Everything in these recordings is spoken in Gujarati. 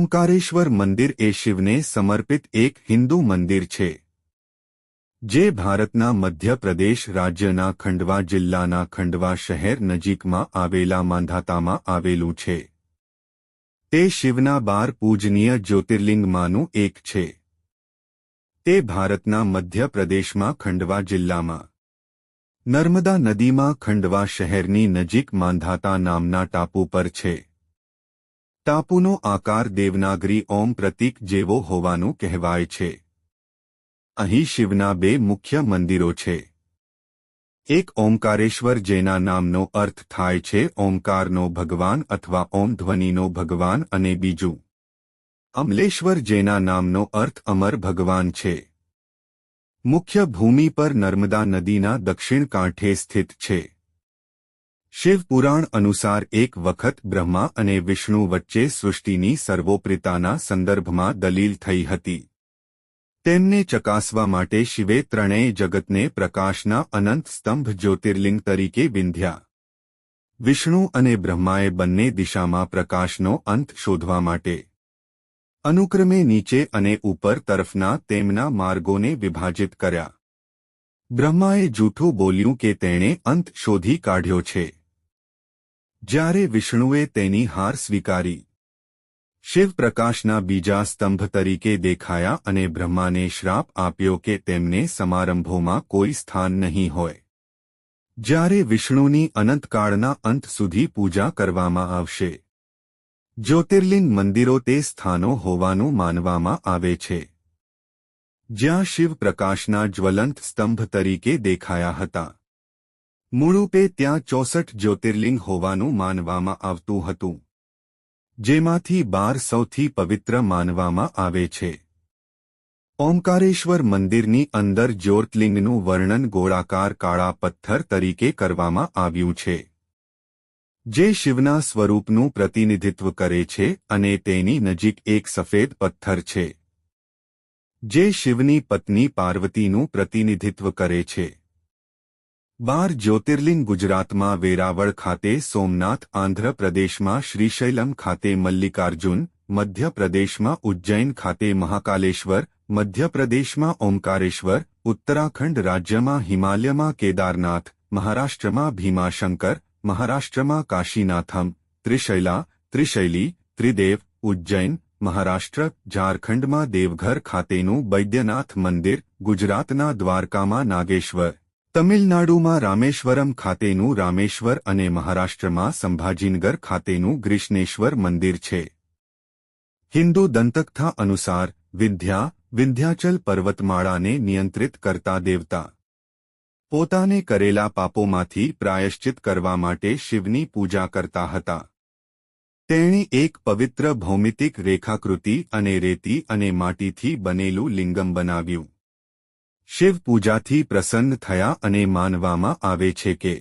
ઓમકારેશ્વર મંદિર એ શિવને સમર્પિત એક હિન્દુ મંદિર છે જે ભારતના મધ્યપ્રદેશ રાજ્યના ખંડવા જિલ્લાના ખંડવા શહેર નજીકમાં આવેલા માંધાતામાં આવેલું છે. તે શિવના 12 પૂજનીય જ્યોતિર્લિંગમાંનું એક છે. તે ભારતના મધ્યપ્રદેશમાં ખંડવા જિલ્લામાં નર્મદા નદીમાં ખંડવા શહેરની નજીક માંધાતા નામના ટાપુ પર છે. ટાપુનો આકાર દેવનાગરી ઓમ પ્રતીક જેવો હોવાનું કહેવાય છે. અહીં શિવના 2 મુખ્ય મંદિરો છે. એક ઓમકારેશ્વર જેના નામનો અર્થ થાય છે ઓમકારનો ભગવાન અથવા ઓમ ધ્વનિનો ભગવાન અને બીજું અમલેશ્વર જેના નામનો અર્થ અમર ભગવાન છે. મુખ્ય ભૂમિ પર નર્મદા નદીના દક્ષિણ કાંઠે સ્થિત છે. શિવ પુરાણ અનુસાર એક વખત બ્રહ્મા અને વિષ્ણુ વચ્ચે સૃષ્ટિની સર્વોપરિતાના સંદર્ભમાં દલીલ થઈ હતી. તેમને ચકાસવા માટે શિવે ત્રણેય જગતને પ્રકાશના અનંત સ્તંભ જ્યોતિર્લિંગ તરીકે વિંધ્યા. વિષ્ણુ અને બ્રહ્માએ બંને દિશામાં પ્રકાશનો અંત શોધવા માટે અનુક્રમે નીચે અને ઉપર તરફના તેમના માર્ગોને વિભાજિત કર્યા. બ્રહ્માએ જૂઠું બોલ્યું કે તેણે અંત શોધી કાઢ્યો છે, જ્યારે વિષ્ણુએ તેની હાર સ્વીકારી. શિવ પ્રકાશના બીજા સ્તંભ તરીકે દેખાયા અને બ્રહ્માને શ્રાપ આપ્યો કે તેમને સમારંભોમાં કોઈ સ્થાન નહીં હોય. જ્યારે વિષ્ણુની અનંતકાળના અંત સુધી પૂજા કરવામાં આવશે. જ્યોતિર્લિંગ મંદિરો તે સ્થાનો હોવાનું માનવામાં આવે છે જ્યાં શિવ પ્રકાશના જ્વલંત સ્તંભ તરીકે દેખાયા હતા. મૂળરૂપે ત્યાં 64 જ્યોતિર્લિંગ હોવાનું માનવામાં આવતું હતું, જેમાંથી 12 સૌથી પવિત્ર માનવામાં આવે છે. ઓમકારેશ્વર મંદિરની અંદર જ્યોતિર્લિંગનું વર્ણન ગોળાકાર કાળા પથ્થર તરીકે કરવામાં આવ્યું છે, જે શિવના સ્વરૂપનું પ્રતિનિધિત્વ કરે છે અને તેની નજીક એક સફેદ પથ્થર છે, જે શિવની પત્ની પાર્વતીનું પ્રતિનિધિત્વ કરે છે. 12 જ્યોતિર્લિંગ ગુજરાતમાં વેરાવળ ખાતે સોમનાથ, આંધ્ર પ્રદેશમાં શ્રીશૈલમ ખાતે મલ્લિકાર્જુન, મધ્યપ્રદેશમાં ઉજ્જૈન ખાતે મહાકાલેશ્વર, મધ્યપ્રદેશમાં ઓમકારેશ્વર, ઉત્તરાખંડ રાજ્યમાં હિમાલયમાં કેદારનાથ, મહારાષ્ટ્રમાં ભીમાશંકર, મહારાષ્ટ્રમાં કાશીનાથમ, ત્રિશૈલી, ત્રિદેવ, ઉજ્જૈન, મહારાષ્ટ્ર, ઝારખંડમાં દેવઘર ખાતેનું બૈદ્યનાથ મંદિર, ગુજરાતના દ્વારકામાં નાગેશ્વર, તમિલનાડુમાં રામેશ્વરમ ખાતેનું રામેશ્વર અને મહારાષ્ટ્રમાં સંભાજીનગર ખાતેનું ગ્રીષ્ણેશ્વર મંદિર છે. હિન્દુ દંતકથા અનુસાર વિંધ્યાચલ પર્વતમાળાને નિયંત્રિત કરતા દેવતા પોતાને કરેલા પાપોમાંથી પ્રાયશ્ચિત કરવા માટે શિવની પૂજા કરતા હતા. તેણે એક પવિત્ર ભૌમિતિક રેખાકૃતિ અને રેતી અને માટીથી બનેલું લિંગમ બનાવ્યું. શિવ પૂજાથી પ્રસન્ન થયા અને માનવામાં આવે છે કે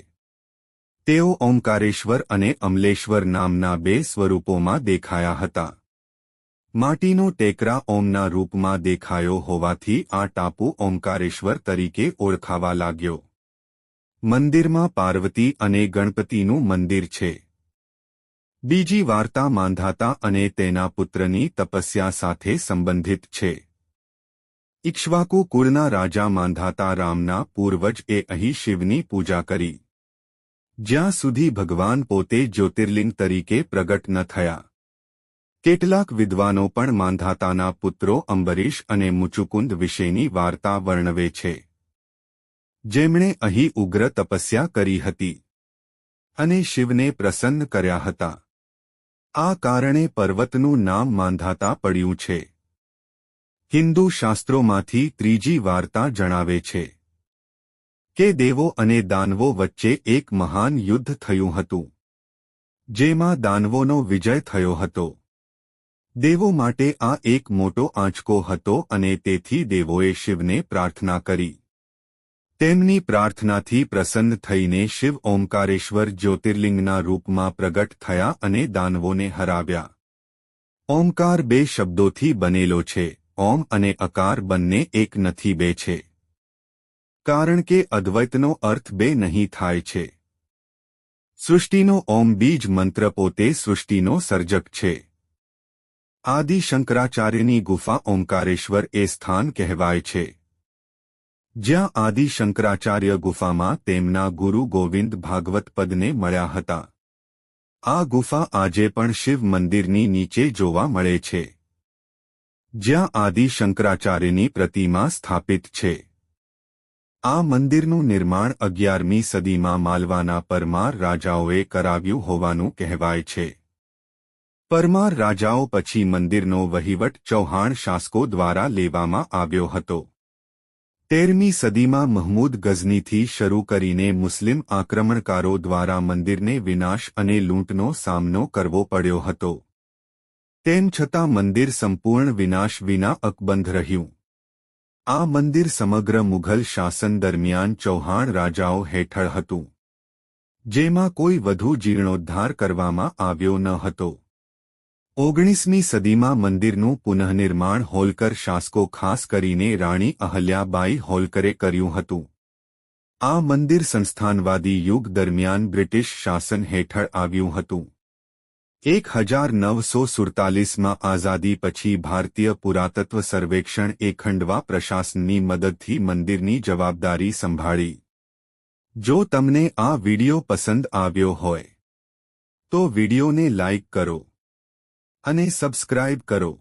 તેઓ ઓમકારેશ્વર અને અમલેશ્વર નામના 2 સ્વરૂપોમાં દેખાયા હતા. માટીનો ટેકરા ઓમના રૂપમાં દેખાયો હોવાથી આ ટાપુ ઓમકારેશ્વર તરીકે ઓળખાવા લાગ્યો. મંદિરમાં પાર્વતી અને ગણપતિનું મંદિર છે. બીજી વાર્તા માંધાતા અને તેના પુત્રની તપસ્યા સાથે સંબંધિત છે. ઇક્ષ્વાકુ કુળના રાજા માંધાતા રામના પૂર્વજ એ અહીં શિવની પૂજા કરી, જ્યાં સુધી ભગવાન પોતે જ્યોતિર્લિંગ તરીકે પ્રગટ ન થયા. કેટલાક વિદ્વાનો પણ માંધાતાના પુત્રો અંબરીશ અને મુચુકુંદ વિશેની વાર્તા વર્ણવે છે, જેમણે અહીં ઉગ્ર તપસ્યા કરી હતી અને શિવને પ્રસન્ન કર્યા હતા. આ કારણે પર્વતનું નામ માંધાતા પડ્યું છે. હિન્દુ શાસ્ત્રોમાંથી ત્રીજી વાર્તા જણાવે છે કે દેવો અને દાનવો વચ્ચે એક મહાન યુદ્ધ થયું હતું, જેમાં દાનવોનો વિજય થયો હતો. દેવો માટે આ એક મોટો આંચકો હતો અને તેથી દેવોએ શિવને પ્રાર્થના કરી. તેમની પ્રાર્થનાથી પ્રસન્ન થઈને શિવ ઓમકારેશ્વર જ્યોતિર્લિંગના રૂપમાં પ્રગટ થયા અને દાનવોને હરાવ્યા. ઓમકાર 2 શબ્દોથી બનેલો છે. ઓમ અને અકાર બંને એક નથી 2 છે, કારણ કે અદ્વૈતનો અર્થ 2 નહીં થાય છે. સૃષ્ટિનો ઓમ બીજ મંત્ર પોતે સૃષ્ટિનો સર્જક છે. આદિ શંકરાચાર્યની ગુફા ઓમકારેશ્વર એ સ્થાન કહેવાય છે જ્યાં આદિ શંકરાચાર્ય ગુફામાં તેમના ગુરુ ગોવિંદ ભાગવત પદને મળ્યા હતા. આ ગુફા આજે પણ શિવ મંદિરની નીચે જોવા મળે છે જ્યાં આદિ શંકરાચાર્યની પ્રતિમા સ્થાપિત છે. આ મંદિરનું નિર્માણ 11મી સદીમાં માલવાના પરમાર રાજાઓએ કરાવ્યું હોવાનું કહેવાય છે. પરમાર રાજાઓ પછી મંદિરનો વહીવટ ચૌહાણ શાસકો દ્વારા લેવામાં આવ્યો હતો. 13મી સદીમાં મહમૂદ ગઝનીથી શરૂ કરીને મુસ્લિમ આક્રમણકારો દ્વારા મંદિરને વિનાશ અને લૂંટનો સામનો કરવો પડ્યો હતો. તેમ છતાં મંદિર સંપૂર્ણ વિનાશ વિના અકબંધ રહ્યું. આ મંદિર સમગ્ર મુઘલ શાસન દરમિયાન ચૌહાણ રાજાઓ હેઠળ હતું જેમાં કોઈ વધુ જીર્ણોદ્ધાર કરવામાં આવ્યો ન હતો. 19મી સદીમાં મંદિરનું પુનઃનિર્માણ હોલકર શાસકો ખાસ કરીને રાણી અહલ્યાબાઈ હોલકરે કર્યું હતું. આ મંદિર સંસ્થાનવાદી યુગ દરમિયાન બ્રિટિશ શાસન હેઠળ આવ્યું હતું. 1947માં આઝાદી પછી ભારતીય પુરાતત્વ સર્વેક્ષણ એ ખંડવા પ્રશાસનની મદદથી મંદિરની જવાબદારી સંભાળી. જો તમને આ વિડિયો પસંદ આવ્યો હોય તો વિડિયોને લાઇક કરો અને સબસ્ક્રાઇબ કરો.